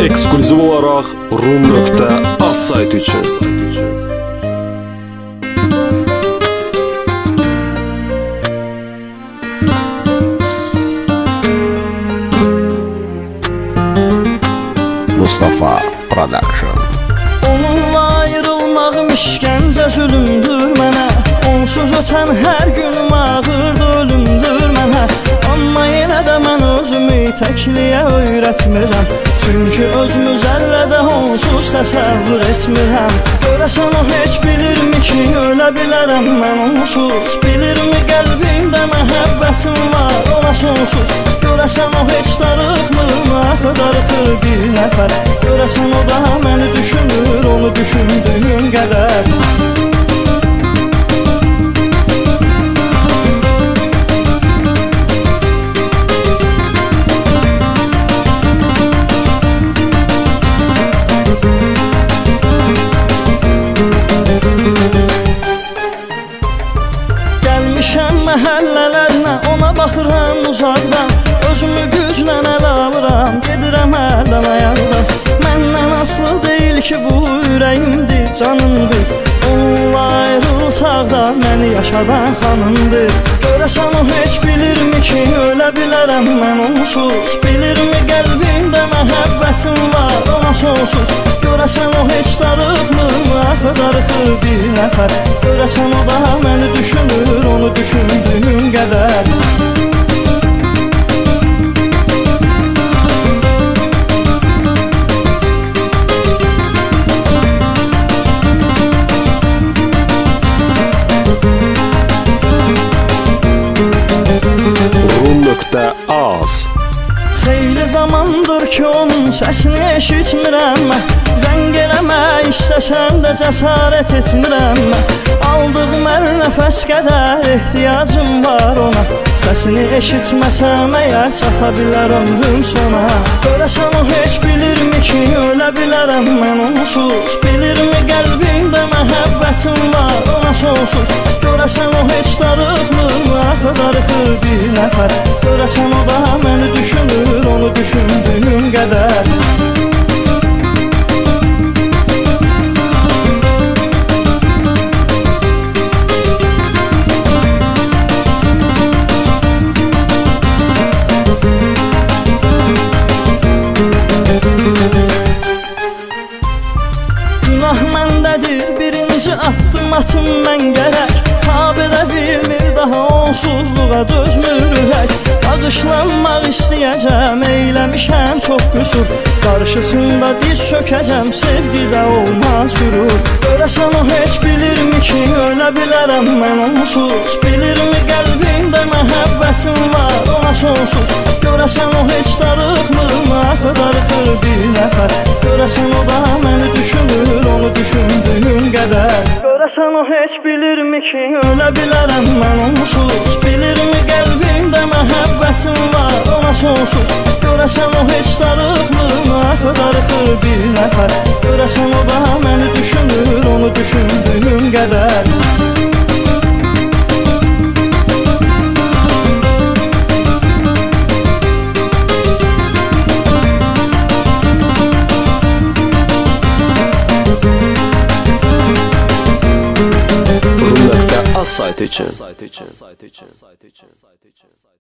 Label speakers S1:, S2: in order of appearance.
S1: Ekskluziv olaraq rum.az saytı üçün.
S2: Mustafa Production.
S3: Onunla ayrılmağım işgəncə zülümdür mənə. Onsuz ötən hər günüm ağırdı ölümdür mənə. Amma yenə də mən özümü təkliyə öyrətmirəm. Çünki özümü zərrədə onsuz təsəvvür etmirəm. Görəsən o heç bilirmi ki ölə bilərəm mən onsuz? Bilirmi qəlbimdə məhəbbətim var ona sonsuz? Görəsən o heç darıxmır mı axı darıxır bir nəfər? Görəsən o da məni düşünür onu düşündüyüm qədər. Gəlmişəm məhəllələrinə, ona baxıram uzaqdan. Özümü güclə ələ alıram, gedirəm əldən ayaqdan. Məndən aslı deyil ki bu ürəyimdir, canımdır. Onunla ayrılsaq da məni yaşadan xanımdır. Görəsən o heç bilirmi ki ölə bilərəm mən onsuz? Bilirmi qəlbimdə məhəbbətim var ona sonsuz? Görəsən o heç darıxmır mı axı darıxır bir nəfər? Görəsən o da məni düşünür onu düşündüyüm qədər.
S1: rum.az.
S3: Xeyli zamandır ki onun səsini eşitmirəm mən. Zəng eləmək istəsəm də cəsarət etmirəm mən. Aldığım hər nəfəs qədər ehtiyacım var ona. Səsini eşitməsəm əgər çata bilər ömrüm sona. Görəsən o heç bilirmi ki ölə bilərəm mən onsuz? Bilirmi qəlbimdə məhəbbətim var ona sonsuz? Görəsən o heç darıxmır mı axı darıxır bir nəfər? Görəsən o da məni düşünür onu düşündüyüm qədər. Günah məndədir, birinci addım atım mən gərək. Tab edə bilmir daha onsuzluğa dözmür ürək. Bağışlanmaq istəyəcəm, eyləmişəm çox qüsur. Qarşısında diz çökəcəm, sevgidə olmaz qürur. Görəsən o heç bilirmi ki ölə bilərəm mən onsuz? Bilirmi qəlbimdə məhəbbətim var ona sonsuz? Görəsən o heç darıxmır mı axı darıxır bir nəfər? Görəsən o da məni düşünür onu düşündüyüm qədər. Görəsən o heç bilirmi ki ölə bilərəm mən onsuz? Bilirmi qəlbimdə məhəbbətim var ona sonsuz? Görəsən o heç darıxmır mı axı darıxır bir nəfər? Görəsən o da məni düşünür onu düşündüyüm qədər.
S1: Rum.az saytı üçün.